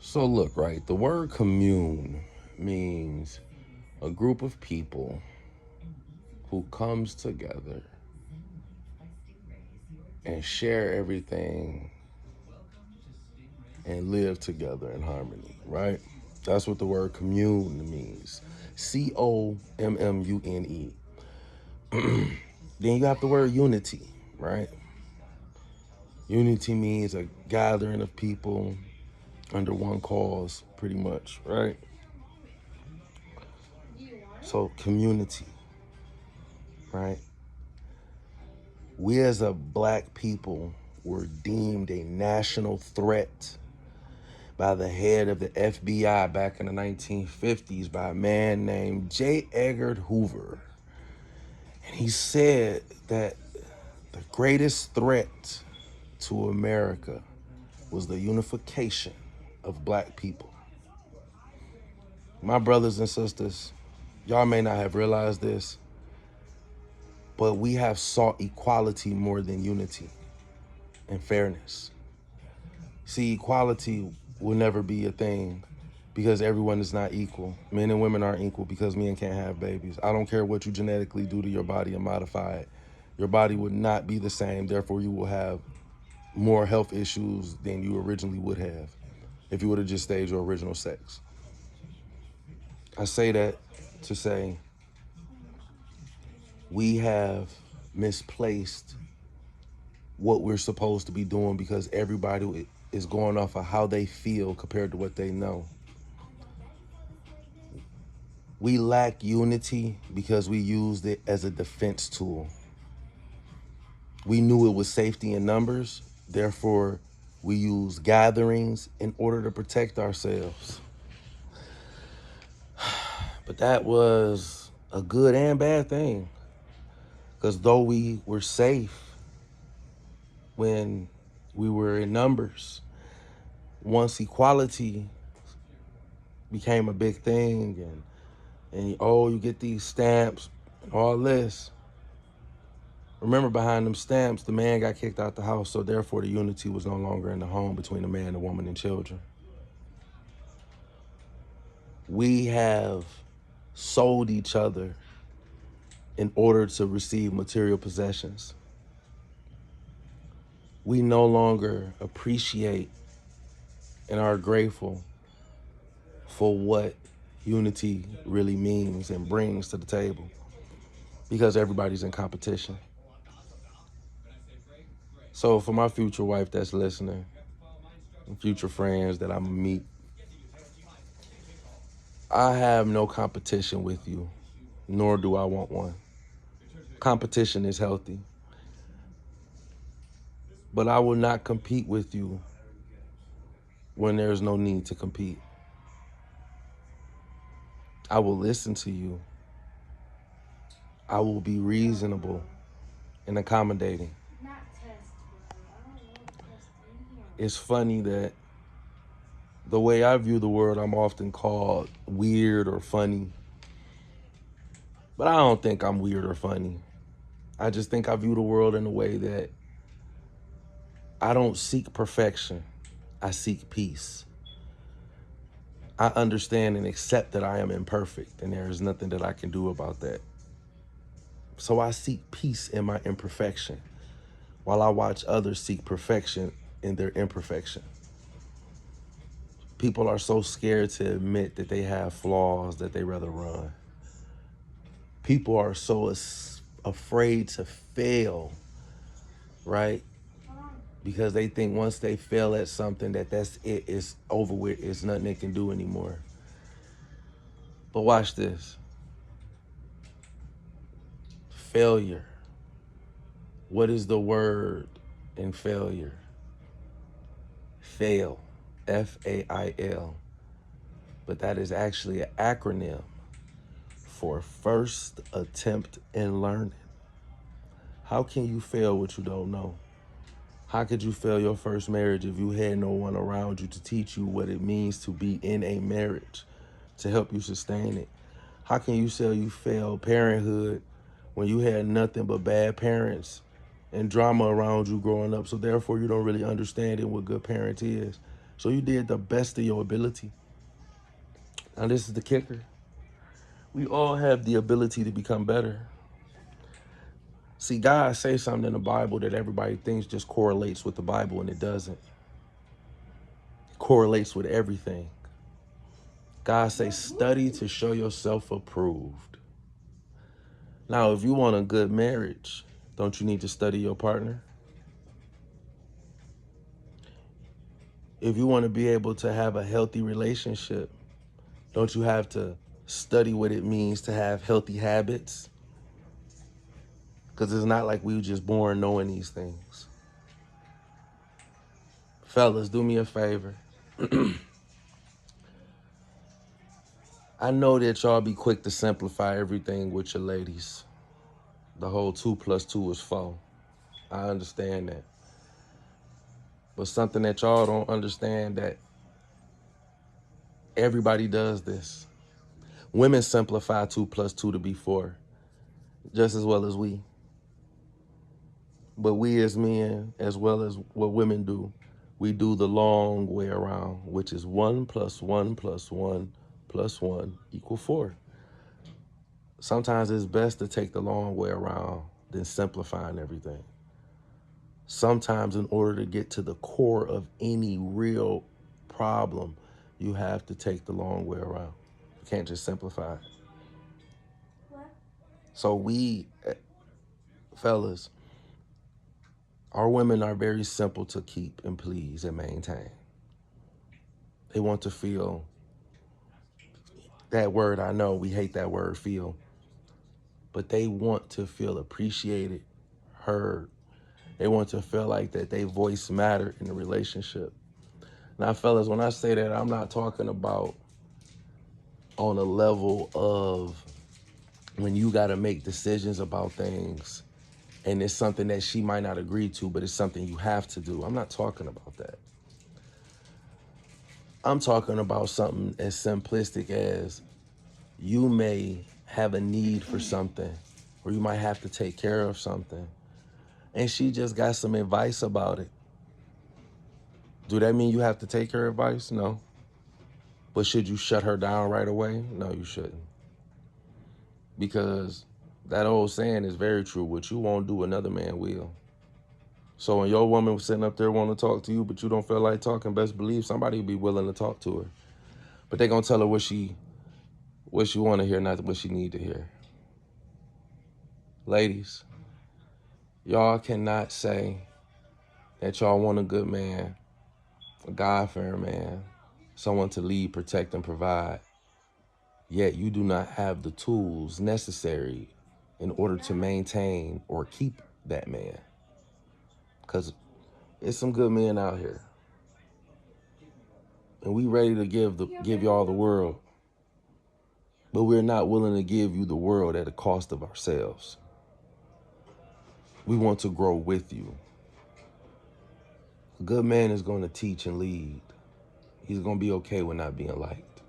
So look, right, the word commune means a group of people who comes together and share everything and live together in harmony, right? That's what the word commune means. Commune. Then you have the word unity, right? Unity means a gathering of people under one cause, pretty much, right? So, community, right? We as a black people were deemed a national threat by the head of the FBI back in the 1950s by a man named J. Edgar Hoover. And he said that the greatest threat to America was the unification of black people. My brothers and sisters, y'all may not have realized this, but we have sought equality more than unity and fairness. See, equality will never be a thing because everyone is not equal. Men and women aren't equal because men can't have babies. I don't care what you genetically do to your body and modify it. Your body would not be the same. Therefore, you will have more health issues than you originally would have if you would have just stayed your original sex. I say that to say we have misplaced what we're supposed to be doing because everybody is going off of how they feel compared to what they know. We lack unity because we used it as a defense tool. We knew it was safety in numbers, therefore we used gatherings in order to protect ourselves. But that was a good and bad thing, because though we were safe when we were in numbers, once equality became a big thing and oh, you get these stamps and all this. Remember, behind them stamps, the man got kicked out the house, so therefore the unity was no longer in the home between the man, the woman, and children. We have sold each other in order to receive material possessions. We no longer appreciate and are grateful for what unity really means and brings to the table because everybody's in competition. So for my future wife that's listening, and future friends that I'm gonna meet, I have no competition with you, nor do I want one. Competition is healthy, but I will not compete with you when there's no need to compete. I will listen to you. I will be reasonable and accommodating. It's funny that the way I view the world, I'm often called weird or funny. But I don't think I'm weird or funny. I just think I view the world in a way that I don't seek perfection. I seek peace. I understand and accept that I am imperfect and there is nothing that I can do about that. So I seek peace in my imperfection while I watch others seek perfection in their imperfection. People are so scared to admit that they have flaws that they rather run. People are so afraid to fail, right? Because they think once they fail at something that's it, it's over with, it's nothing they can do anymore. But watch this. Failure. What is the word in failure? Fail. Fail. But that is actually an acronym for first attempt in learning. How can you fail what you don't know? How could you fail your first marriage if you had no one around you to teach you what it means to be in a marriage, to help you sustain it? How can you say you failed parenthood when you had nothing but bad parents and drama around you growing up, so therefore you don't really understand what good parent is? So you did the best of your ability. Now this is the kicker. We all have the ability to become better. See, God says something in the Bible that everybody thinks just correlates with the Bible, and it doesn't. It correlates with everything. God says, study to show yourself approved. Now, if you want a good marriage, don't you need to study your partner? If you want to be able to have a healthy relationship, don't you have to study what it means to have healthy habits? Because it's not like we were just born knowing these things. Fellas, do me a favor. I know that y'all be quick to simplify everything with your ladies. The whole 2 + 2 is 4. I understand that. But something that y'all don't understand, that everybody does this. Women simplify 2 + 2 to be 4, just as well as we. But we as men, as well as what women do, we do the long way around, which is 1 + 1 + 1 + 1 = 4. Sometimes it's best to take the long way around than simplifying everything. Sometimes in order to get to the core of any real problem, you have to take the long way around. You can't just simplify it. What? So we, fellas, our women are very simple to keep and please and maintain. They want to feel, that word, I know we hate that word, feel, but they want to feel appreciated, heard. They want to feel like that their voice matter in the relationship. Now, fellas, when I say that, I'm not talking about on a level of when you got to make decisions about things and it's something that she might not agree to, but it's something you have to do. I'm not talking about that. I'm talking about something as simplistic as you may have a need for something, or you might have to take care of something, and she just got some advice about it. Do that mean you have to take her advice? No. But should you shut her down right away? No, you shouldn't. Because that old saying is very true. What you won't do, another man will. So when your woman was sitting up there wanting to talk to you, but you don't feel like talking, best believe somebody will be willing to talk to her. But they're going to tell her what she want to hear, not what she need to hear. Ladies, y'all cannot say that y'all want a good man, a God-fearing man, someone to lead, protect, and provide, yet you do not have the tools necessary in order to maintain or keep that man. Because there's some good men out here, and we ready to give y'all the world, but we're not willing to give you the world at the cost of ourselves. We want to grow with you. A good man is going to teach and lead. He's going to be okay with not being liked.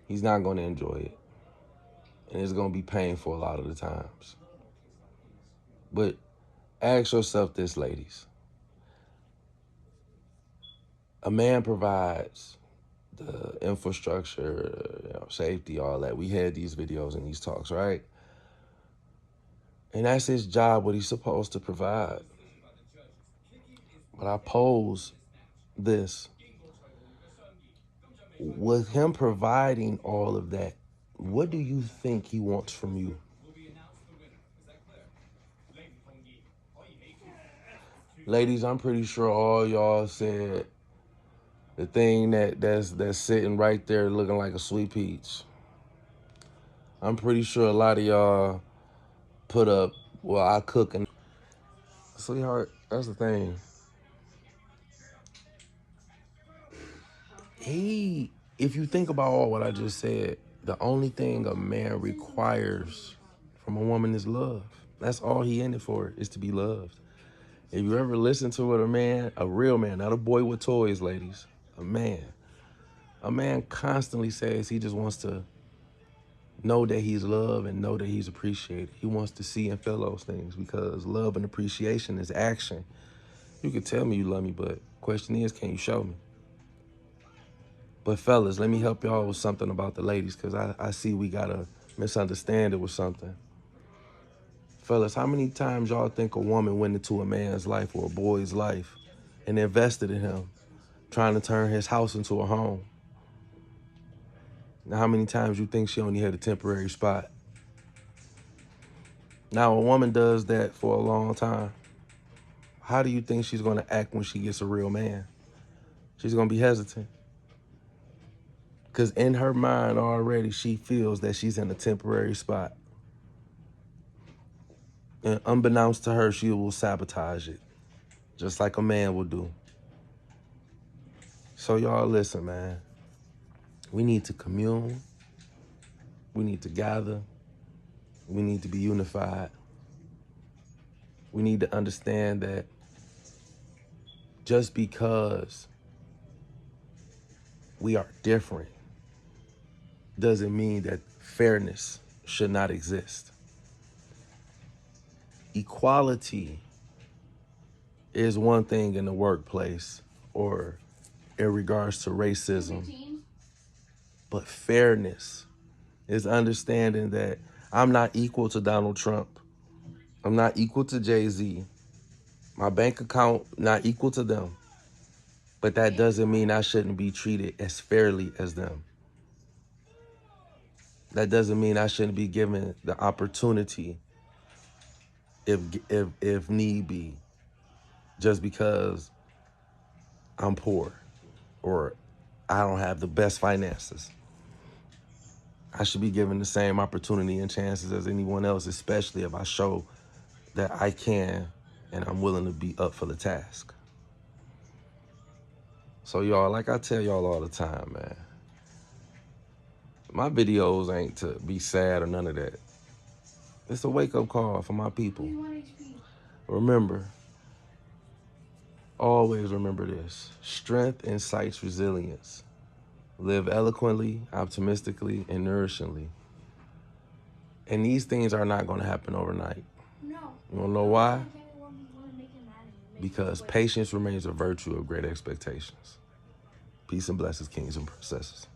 He's not going to enjoy it. And it's going to be painful a lot of the times. But ask yourself this, ladies. A man provides the infrastructure, safety, all that. We had these videos and these talks, right? And that's his job, what he's supposed to provide. But I pose this. With him providing all of that, what do you think he wants from you? Ladies, I'm pretty sure all y'all said the thing that's sitting right there looking like a sweet peach. I'm pretty sure a lot of y'all put up, well, I cook and... Sweetheart, that's the thing. If you think about all what I just said, the only thing a man requires from a woman is love. That's all he in it for, is to be loved. If you ever listen to what a real man, not a boy with toys, ladies, a man constantly says he just wants to know that he's loved and know that he's appreciated. He wants to see and feel those things, because love and appreciation is action. You can tell me you love me, but question is, can you show me? But fellas, let me help y'all with something about the ladies, because I see we got to misunderstand it with something. Fellas, how many times y'all think a woman went into a man's life or a boy's life and invested in him, trying to turn his house into a home? Now, how many times you think she only had a temporary spot? Now, a woman does that for a long time. How do you think she's going to act when she gets a real man? She's going to be hesitant. Because in her mind already, she feels that she's in a temporary spot. And unbeknownst to her, she will sabotage it, just like a man will do. So y'all listen, man. We need to commune. We need to gather. We need to be unified. We need to understand that just because we are different doesn't mean that fairness should not exist. Equality is one thing in the workplace or in regards to racism, but fairness is understanding that I'm not equal to Donald Trump. I'm not equal to Jay-Z. My bank account not equal to them. But that doesn't mean I shouldn't be treated as fairly as them. That doesn't mean I shouldn't be given the opportunity if need be, just because I'm poor or I don't have the best finances. I should be given the same opportunity and chances as anyone else, especially if I show that I can and I'm willing to be up for the task. So y'all, like I tell y'all all the time, man, my videos ain't to be sad or none of that. It's a wake-up call for my people. Remember, always remember this. Strength incites resilience. Live eloquently, optimistically, and nourishingly. And these things are not going to happen overnight. No. You want to know why? Because patience remains a virtue of great expectations. Peace and blessings, kings and princesses.